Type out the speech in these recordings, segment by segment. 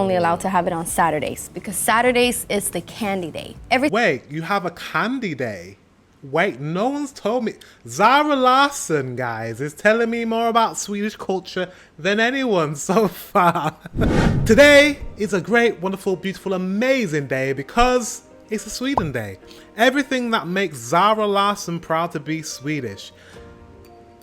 Only allowed to have it on Saturdays because Saturdays is the candy day. Wait, you have a candy day? Wait, no one's told me. Zara Larsson, guys, is telling me more about Swedish culture than anyone so far. Today is a great, wonderful, beautiful, amazing day because it's a Sweden day. Everything that makes Zara Larsson proud to be Swedish.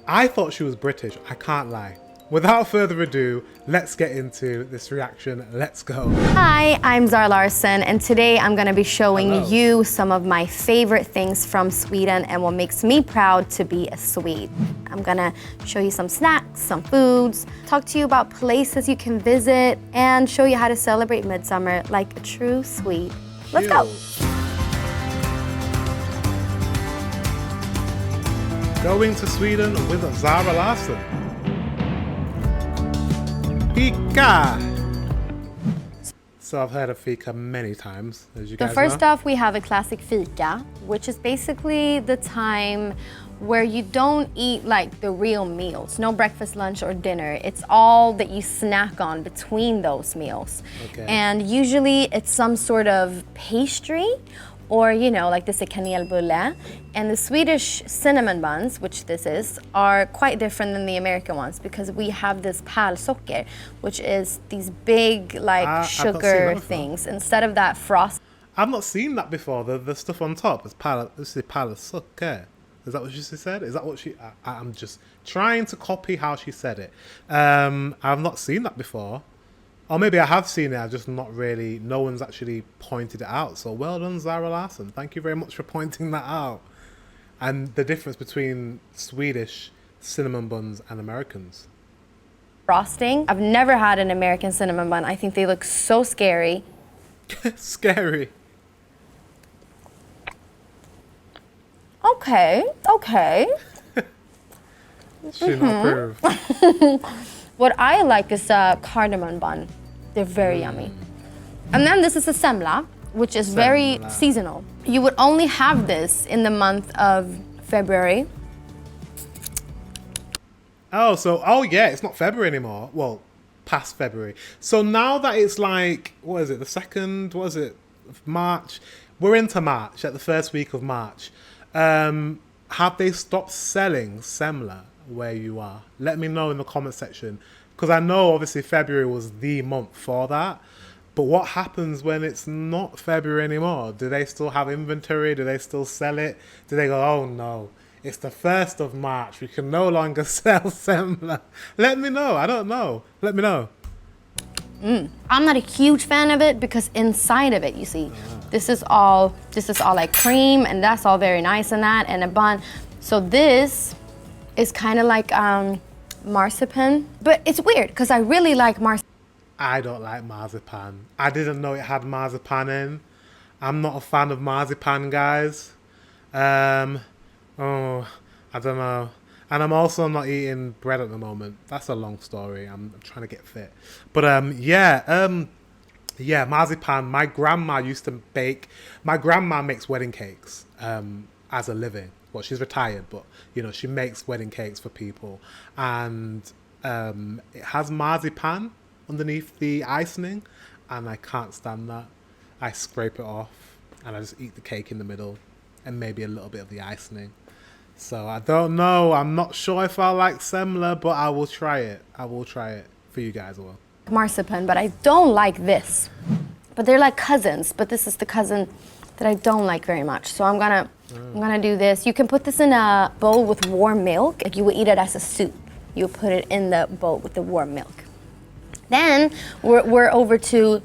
I thought she was British, I can't lie. Without further ado, let's get into this reaction. Let's go. Hi, I'm Zara Larsson, and today I'm gonna be showing you some of my favorite things from Sweden and what makes me proud to be a Swede. I'm gonna show you some snacks, some foods, talk to you about places you can visit, and show you how to celebrate midsummer like a true Swede. Let's go. Going to Sweden with Zara Larsson. Fika! So I've heard of fika many times, as you guys know. So first off, we have a classic fika, which is basically the time where you don't eat like the real meals. No breakfast, lunch, or dinner. It's all that you snack on between those meals. Okay. And usually it's some sort of pastry, or you know, like this is kanelbulle. And the Swedish cinnamon buns, which this is, are quite different than the American ones because we have this pärlsocker, which is these big like sugar things. Instead of that frost. I've not seen that before, the stuff on top. It's pärlsocker. Is that what she said? Is that what she... I'm just trying to copy how she said it. I've not seen that before. Or maybe I have seen it, I've just not really... No one's actually pointed it out. So well done, Zara Larsson. Thank you very much for pointing that out. And the difference between Swedish cinnamon buns and Americans. Frosting. I've never had an American cinnamon bun. I think they look so scary. Scary. Okay. Should not approve. What I like is a cardamom bun. They're very yummy. And then this is a semla, which is very seasonal. You would only have this in the month of February. Oh yeah, it's not February anymore. Well, past February. So now that it's like, what is it, the second, what is it, March? We're into March, at the first week of March. Have they stopped selling semla where you are? Let me know in the comment section, because I know obviously February was the month for that, but what happens when it's not February anymore? Do they still have inventory? Do they still sell it? Do they go, oh no, it's the 1st of March, we can no longer sell semla? Let me know. I don't know. Let me know. I'm not a huge fan of it because inside of it, you see, this is all like cream, and that's all very nice and that, and a bun. So this is kind of like marzipan, but it's weird because I really like marzipan. I don't like marzipan. I didn't know it had marzipan in. I'm not a fan of marzipan, guys. I don't know. And I'm also not eating bread at the moment. That's a long story. I'm trying to get fit. But yeah, marzipan. My grandma used to bake. My grandma makes wedding cakes as a living. Well, she's retired, but you know, she makes wedding cakes for people. And it has marzipan underneath the icing, and I can't stand that. I scrape it off and I just eat the cake in the middle and maybe a little bit of the icing. So I don't know. I'm not sure if I like semla, but I will try it. I will try it for you guys as well. Marzipan, but I don't like this. But they're like cousins, but this is the cousin that I don't like very much. So I'm gonna do this. You can put this in a bowl with warm milk. Like you would eat it as a soup. You would put it in the bowl with the warm milk. Then we're over to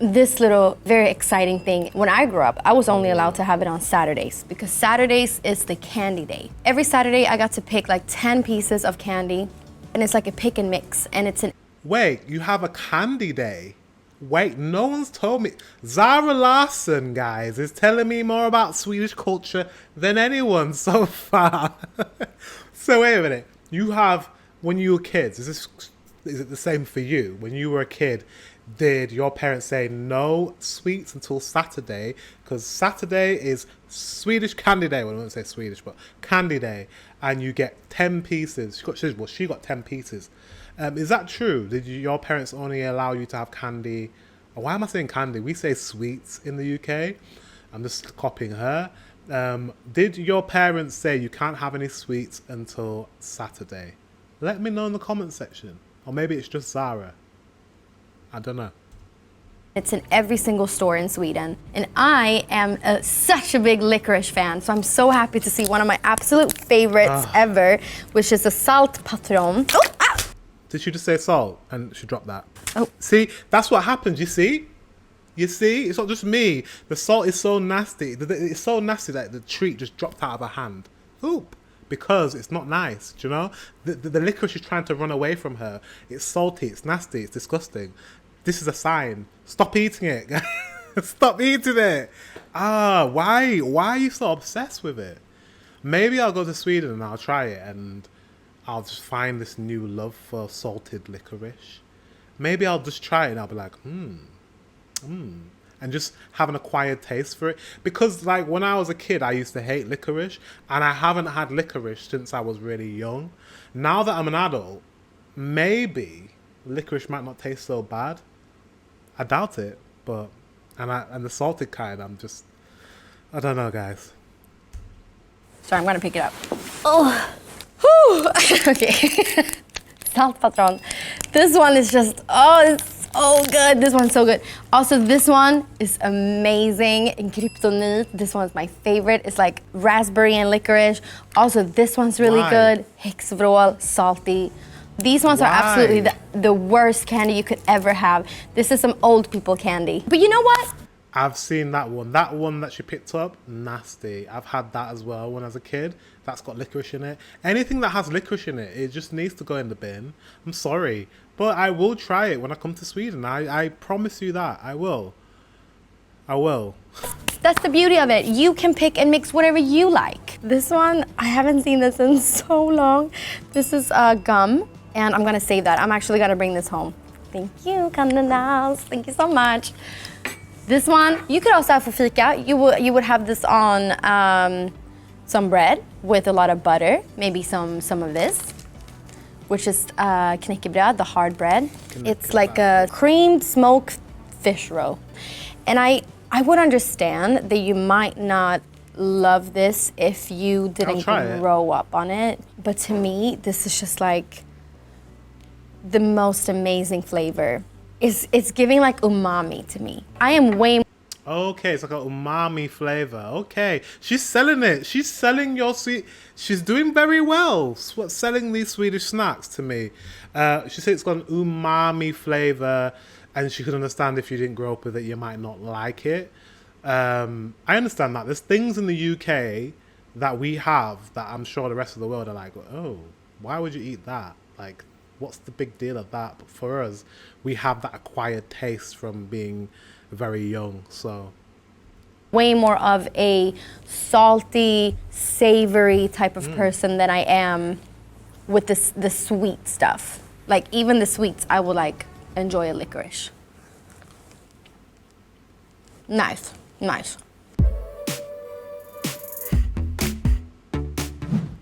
this little very exciting thing. When I grew up, I was only allowed to have it on Saturdays because Saturdays is the candy day. Every Saturday I got to pick like 10 pieces of candy, and it's like a pick and mix, and it's an... Wait, you have a candy day? Wait, no one's told me. Zara Larsson, guys, is telling me more about Swedish culture than anyone so far. So wait a minute. You have, when you were kids, is it the same for you? When you were a kid, did your parents say no sweets until Saturday? Because Saturday is Swedish candy day. Well, I won't say Swedish, but candy day. And you get 10 pieces. She got 10 pieces. Is that true? Did your parents only allow you to have candy Why am I saying candy? We say sweets in the UK. I'm just copying her. Did your parents say you can't have any sweets until Saturday? Let me know in the comment section. Or maybe it's just Zara. I don't know. It's in every single store in Sweden. And I am such a big licorice fan, so I'm so happy to see one of my absolute favorites ever, which is a salt patron. Oh, ah! Did she just say salt? And she dropped that. Oh. See, that's what happens, you see? You see? It's not just me. The salt is so nasty. It's so nasty that the treat just dropped out of her hand. Oop. Because it's not nice, do you know? The licorice is trying to run away from her. It's salty, it's nasty, it's disgusting. This is a sign. Stop eating it. Stop eating it. Why? Why are you so obsessed with it? Maybe I'll go to Sweden and I'll try it and I'll just find this new love for salted licorice. Maybe I'll just try it and I'll be like, and just have an acquired taste for it. Because like when I was a kid, I used to hate licorice and I haven't had licorice since I was really young. Now that I'm an adult, maybe licorice might not taste so bad. I doubt it, but and the salted kind, I don't know, guys. Sorry, I'm gonna pick it up. Oh, whew. Okay. Salt patron. This one is just, it's so good. This one's so good. Also, this one is amazing. In Kryptonite, this one's my favorite. It's like raspberry and licorice. Also, this one's really good. Häxvrål, salty. These ones are absolutely the worst candy you could ever have. This is some old people candy. But you know what? I've seen that one. That one that she picked up, nasty. I've had that as well when I was a kid. That's got licorice in it. Anything that has licorice in it, it just needs to go in the bin. I'm sorry. But I will try it when I come to Sweden. I promise you that. I will. I will. That's the beauty of it. You can pick and mix whatever you like. This one, I haven't seen this in so long. This is gum. And I'm gonna save that. I'm actually gonna bring this home. Thank you, Candadas. Thank you so much. This one, you could also have for fika. You would have this on some bread with a lot of butter. Maybe some of this, which is knäckebröd, the hard bread. It's like a creamed smoked fish roe. And I would understand that you might not love this if you didn't grow up on it. But to me, this is just like the most amazing flavor. It's giving like umami to me. I am way. Okay, it's like an umami flavor. Okay, she's selling it. She's selling your sweet. She's doing very well. Selling these Swedish snacks to me. She said it's got an umami flavor, and she could understand if you didn't grow up with it, you might not like it. I understand that. There's things in the UK that we have that I'm sure the rest of the world are like, oh, why would you eat that? Like, what's the big deal of that? But for us, we have that acquired taste from being very young, so. Way more of a salty, savory type of person than I am with the sweet stuff. Like even the sweets, I will like enjoy a licorice. Nice, nice.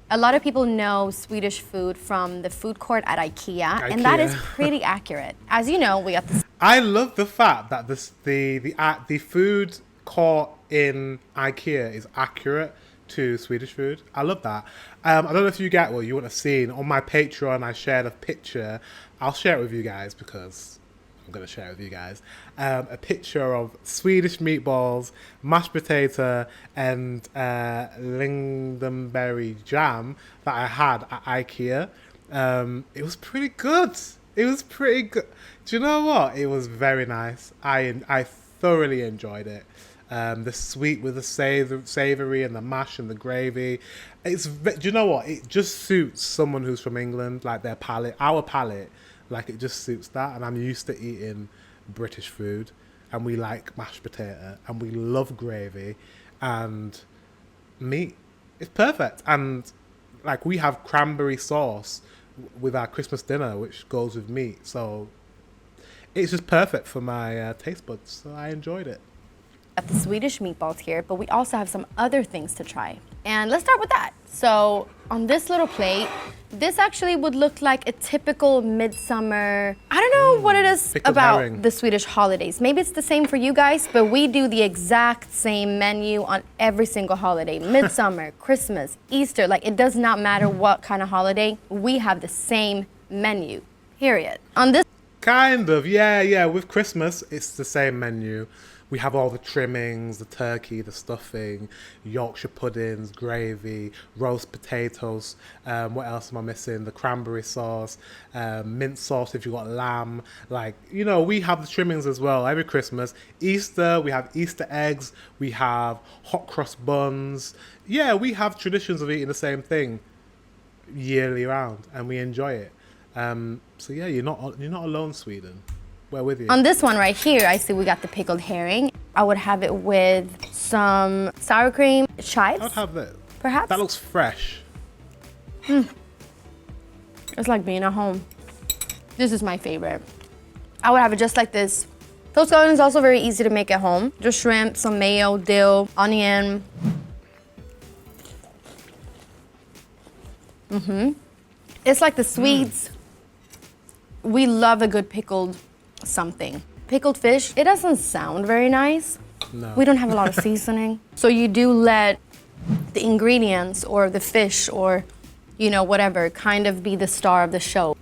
A lot of people know Swedish food from the food court at IKEA, and that is pretty accurate. As you know, we got this. I love the fact that the food court in IKEA is accurate to Swedish food. I love that. I don't know if you get, well, you wouldn't have seen on my Patreon, I shared a picture. I'll share it with you guys because I'm going to share it with you guys. A picture of Swedish meatballs, mashed potato, and lingonberry jam that I had at IKEA. It was pretty good. It was pretty good. Do you know what? It was very nice. I thoroughly enjoyed it. The sweet with the savoury and the mash and the gravy. Do you know what? It just suits someone who's from England, like their palate, our palate. Like it just suits that. And I'm used to eating British food, and we like mashed potato, and we love gravy and meat. It's perfect. And like we have cranberry sauce with our Christmas dinner, which goes with meat. So it's just perfect for my taste buds. So I enjoyed it. Got the Swedish meatballs here, but we also have some other things to try. And let's start with that. So on this little plate, this actually would look like a typical midsummer. I don't know what it is about herring. The Swedish holidays. Maybe it's the same for you guys, but we do the exact same menu on every single holiday. Midsummer, Christmas, Easter, like it does not matter what kind of holiday, we have the same menu, period. On this Kind of, yeah. With Christmas, it's the same menu. We have all the trimmings, the turkey, the stuffing, Yorkshire puddings, gravy, roast potatoes. What else am I missing? The cranberry sauce, mint sauce if you got lamb. Like, you know, we have the trimmings as well every Christmas. Easter, we have Easter eggs. We have hot cross buns. Yeah, we have traditions of eating the same thing yearly round, and we enjoy it. So yeah, you're not alone, Sweden. We're with you. On this one right here, I see we got the pickled herring. I would have it with some sour cream, chives. I'd have that. Perhaps. That looks fresh. It's like being at home. This is my favorite. I would have it just like this. Toast scallion is also very easy to make at home. Just shrimp, some mayo, dill, onion. It's like the Swedes. We love a good pickled something. Pickled fish, it doesn't sound very nice. No. We don't have a lot of seasoning. So you do let the ingredients or the fish or, you know, whatever, kind of be the star of the show.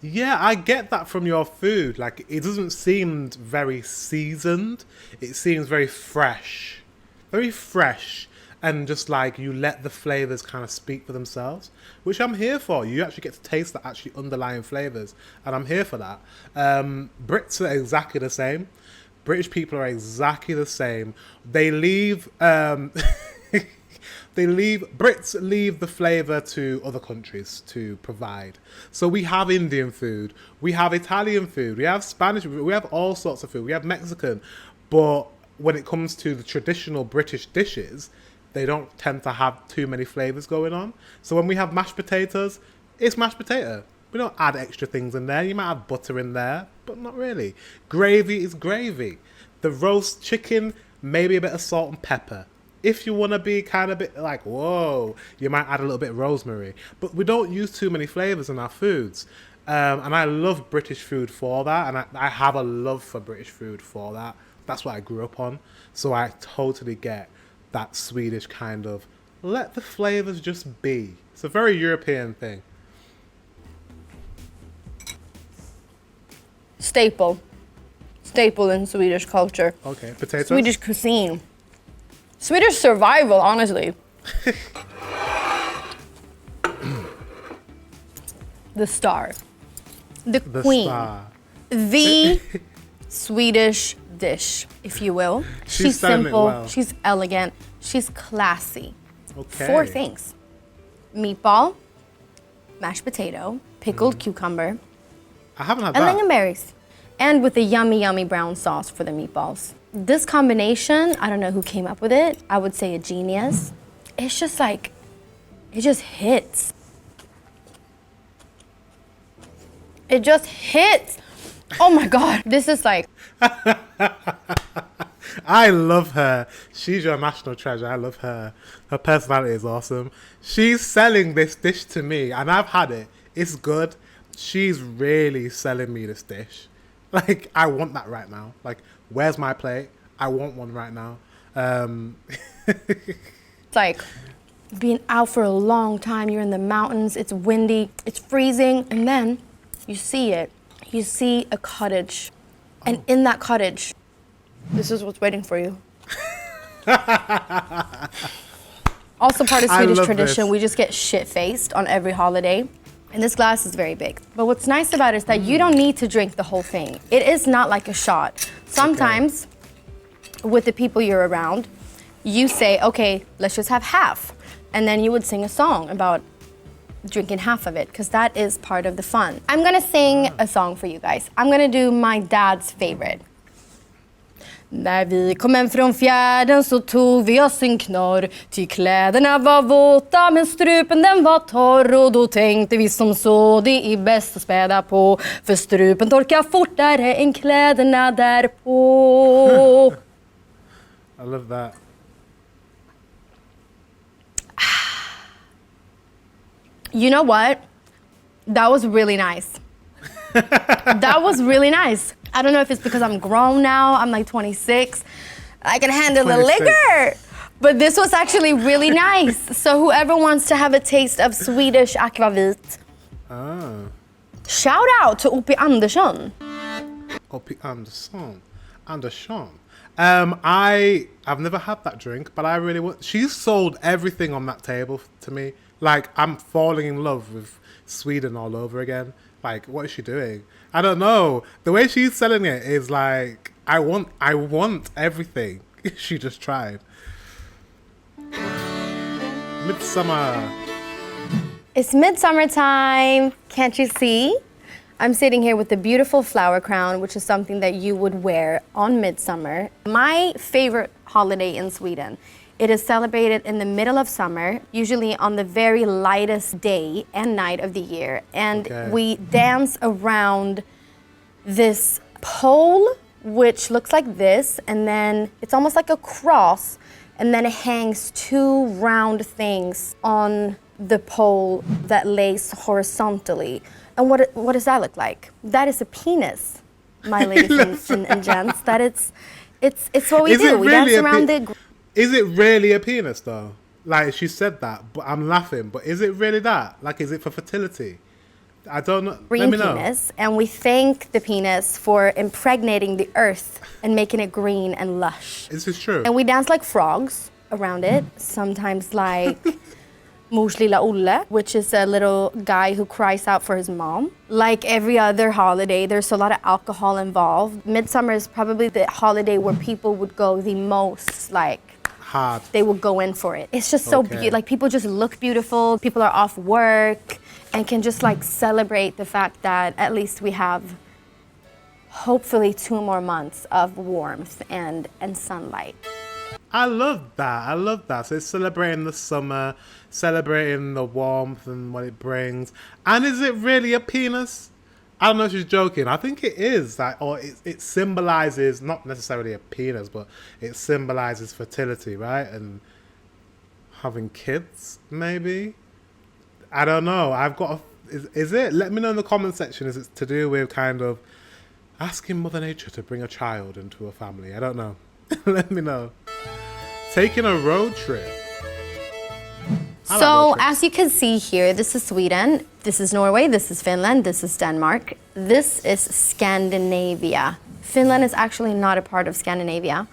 Yeah, I get that from your food. Like, it doesn't seem very seasoned. It seems very fresh. Very fresh. And just like you let the flavors kind of speak for themselves, which I'm here for. You actually get to taste the actually underlying flavors, and I'm here for that. Brits are exactly the same. British people are exactly the same. They leave. Brits leave the flavor to other countries to provide. So we have Indian food, we have Italian food, we have Spanish food, we have all sorts of food, we have Mexican, but when it comes to the traditional British dishes, they don't tend to have too many flavors going on. So when we have mashed potatoes, it's mashed potato. We don't add extra things in there. You might have butter in there, but not really. Gravy is gravy. The roast chicken, maybe a bit of salt and pepper. If you want to be kind of bit like, whoa, you might add a little bit of rosemary. But we don't use too many flavors in our foods. And I love British food for that. And I have a love for British food for that. That's what I grew up on. So I totally get that Swedish kind of let the flavors just be. It's a very European thing. Staple in Swedish culture. Okay, potatoes. Swedish cuisine. Swedish survival, honestly. The star. The queen. Star. The Swedish dish, if you will. She's simple, well. she's elegant, she's classy. Okay. 4 things. Meatball, mashed potato, pickled cucumber, I haven't had and that. lingonberries. And with the yummy, yummy brown sauce for the meatballs. This combination, I don't know who came up with it. I would say a genius. It's just like, it just hits. It just hits. Oh my God, this is like. I love her. She's your national treasure. I love her. Her personality is awesome. She's selling this dish to me, and I've had it. It's good. She's really selling me this dish. Like, I want that right now. Like, where's my plate? I want one right now. It's like being out for a long time. You're in the mountains. It's windy. It's freezing. And then you see it. You see a cottage. And in that cottage, this is what's waiting for you. Also part of Swedish tradition, we just get shit-faced on every holiday. And this glass is very big. But what's nice about it is that you don't need to drink the whole thing. It is not like a shot. Sometimes, with the people you're around, you say, okay, let's just have half. And then you would sing a song about drinking half of it, because that is part of the fun. I'm gonna sing a song for you guys. I'm gonna do my dad's favorite. När vi kom hem från fjärden så tog vi oss en knorr. Ty kläderna var våta men strupen den var torr. Och då tänkte vi som så, det är bäst att späda på. För strupen torkar fortare än kläderna därpå. I love that. You know what? That was really nice. That was really nice. I don't know if it's because I'm grown now. I'm like 26. I can handle the 26. liquor. But this was actually really nice. So whoever wants to have a taste of Swedish akvavit, shout out to Opie Andersson. Opie Andersson. I've never had that drink, but I really want. She's sold everything on that table to me. Like, I'm falling in love with Sweden all over again. Like, what is she doing? I don't know. The way she's selling it is like, I want everything she just tried. Midsummer. It's midsummer time. Can't you see? I'm sitting here with the beautiful flower crown, which is something that you would wear on midsummer. My favorite holiday in Sweden. It is celebrated in the middle of summer, usually on the very lightest day and night of the year. And we dance around this pole, which looks like this, and then it's almost like a cross, and then it hangs two round things on the pole that lays horizontally. And what does that look like? That is a penis, my ladies and gents. That it's what we do. We dance around the. Is it really a penis though? Like, she said that, but I'm laughing. But is it really that? Like, is it for fertility? I don't know. Green Let me know. penis, and we thank the penis for impregnating the earth and making it green and lush. Is this true? And we dance like frogs around it, sometimes like Mors lilla Olle, which is a little guy who cries out for his mom. Like every other holiday, there's a lot of alcohol involved. Midsummer is probably the holiday where people would go the most, like, hard. They will go in for it. It's just so beautiful. Like, people just look beautiful. People are off work and can just like celebrate the fact that at least we have hopefully 2 more months of warmth and sunlight. I love that. So it's celebrating the summer, celebrating the warmth and what it brings. And is it really a penis? I don't know if she's joking. I think it is. Like, or it symbolizes, not necessarily a penis, but it symbolizes fertility, right? And having kids, maybe? I don't know. Is it? Let me know in the comment section. Is it to do with kind of asking Mother Nature to bring a child into a family? I don't know. Let me know. Taking a road trip. So as you can see here, this is Sweden, this is Norway, this is Finland, this is Denmark, this is Scandinavia. Finland is actually not a part of Scandinavia,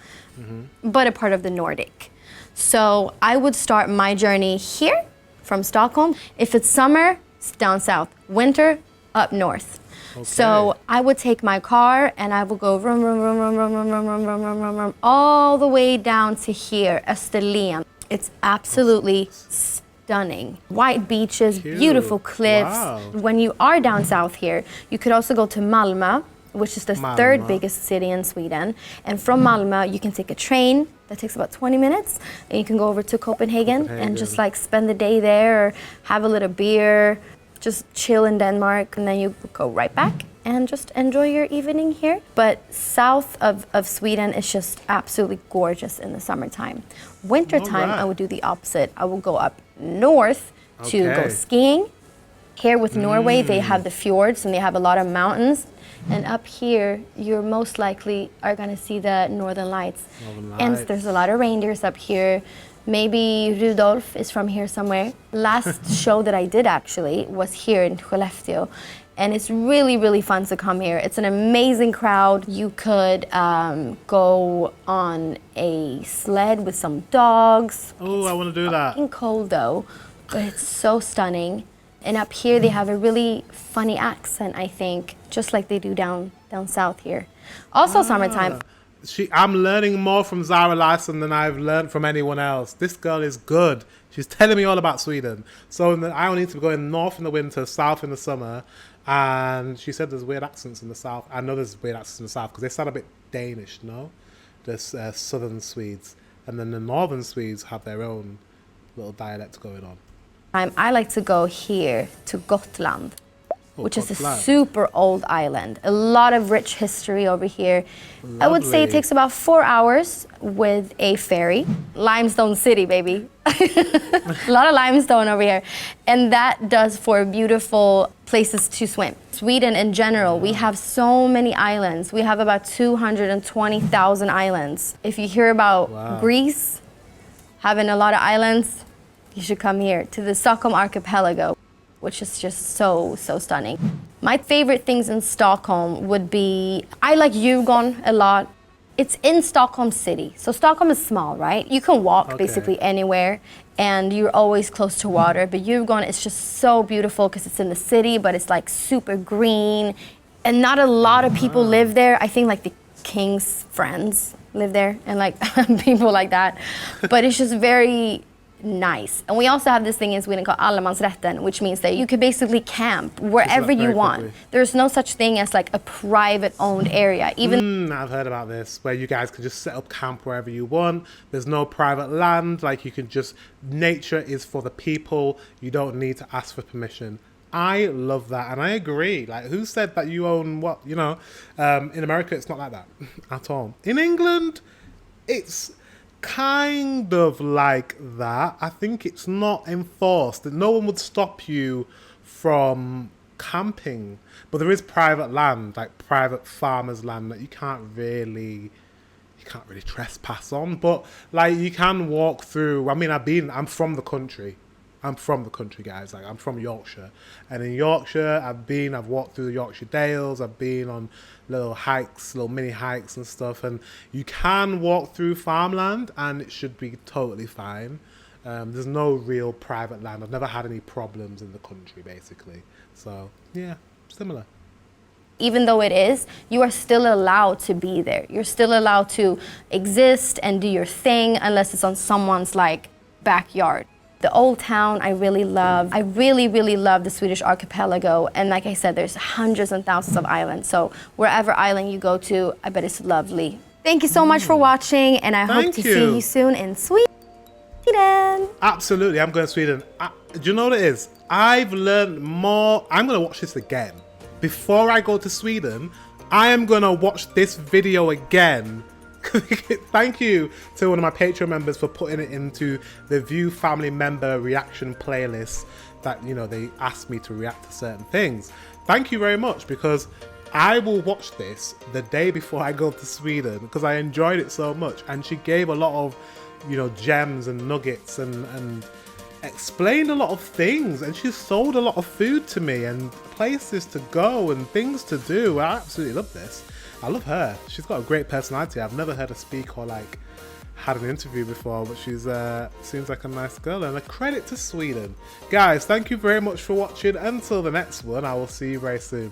but a part of the Nordic. So I would start my journey here from Stockholm. If it's summer, it's down south. Winter, up north. Okay. So I would take my car and I will go vroom, vroom, vroom, vroom, vroom, vroom, vroom, vroom, vroom, vroom, vroom, vroom, all the way down to here, Österlen. It's absolutely stunning. White beaches, cute. Beautiful cliffs. Wow. When you are down south here, you could also go to Malmö, which is the third biggest city in Sweden. And from Malmö, you can take a train that takes about 20 minutes, and you can go over to Copenhagen and just like spend the day there, or have a little beer, just chill in Denmark, and then you go right back and just enjoy your evening here. But south of Sweden is just absolutely gorgeous in the summertime. Wintertime, I would do the opposite. I will go up north to go skiing. Here with Norway, they have the fjords and they have a lot of mountains. And up here, you're most likely are gonna see the northern lights. And there's a lot of reindeers up here. Maybe Rudolph is from here somewhere. Last show that I did actually was here in Skellefteå. And it's really, really fun to come here. It's an amazing crowd. You could go on a sled with some dogs. Oh, I want to do that. It's cold though, but it's so stunning. And up here they have a really funny accent, I think, just like they do down south here. Also summertime. I'm learning more from Zara Larsson than I've learned from anyone else. This girl is good. She's telling me all about Sweden. So I only need to go in north in the winter, south in the summer. And she said there's weird accents in the south. I know there's weird accents in the south because they sound a bit Danish, no? There's southern Swedes. And then the northern Swedes have their own little dialect going on. I like to go here to Gotland. which is a Gotland. super old island. A lot of rich history over here. I would say it Lovely. takes about 4 hours with a ferry. Limestone City, baby. A lot of limestone over here. And that does for beautiful places to swim. Sweden in general, we have so many islands. We have about 220,000 islands. If you hear about Greece having a lot of islands, you should come here to the Stockholm archipelago, which is just so stunning. My favorite things in Stockholm would be, I like Djurgården a lot. It's in Stockholm city. So Stockholm is small, right? You can walk basically anywhere and you're always close to water. But Djurgården is just so beautiful because it's in the city, but it's like super green. And not a lot of people live there. I think like the king's friends live there and like people like that. But it's just very nice. And we also have this thing in Sweden called allemansrätten, which means that you could basically camp wherever you want. quickly. There's no such thing as like a private owned area. Even I've heard about this, where you guys can just set up camp wherever you want. There's no private land. Like, you can just, nature is for the people. You don't need to ask for permission. I love that, and I agree. Like, who said that you own what? You know, in America, it's not like that at all. In England, it's kind of like that. I think it's not enforced. That no one would stop you from camping, but there is private land, like private farmers' land, that you can't really trespass on. But like, you can walk through. I mean, I'm from the country. Guys. Like, I'm from Yorkshire, and in Yorkshire, I've walked through the Yorkshire Dales. I've been on little hikes, little mini hikes and stuff, and you can walk through farmland, and it should be totally fine. There's no real private land. I've never had any problems in the country, basically. So yeah, similar. even though it is, you are still allowed to be there. You're still allowed to exist and do your thing unless it's on someone's like backyard. The old town I really love. I really, really love the Swedish archipelago. And like I said, there's hundreds and thousands of islands. So wherever island you go to, I bet it's lovely. Thank you so much for watching, and I hope to see you soon in Sweden. Absolutely, I'm going to Sweden. Do you know what it is? I've learned more. I'm going to watch this again. Before I go to Sweden, I am going to watch this video again. Thank you to one of my Patreon members for putting it into the View family member reaction playlist that, you know, they asked me to react to certain things. Thank you very much, because I will watch this the day before I go to Sweden because I enjoyed it so much. And she gave a lot of, you know, gems and nuggets and explained a lot of things, and she sold a lot of food to me and places to go and things to do. I absolutely love this. I love her. She's got a great personality. I've never heard her speak or like had an interview before, but she's seems like a nice girl, and a credit to Sweden. Guys, thank you very much for watching. Until the next one, I will see you very soon.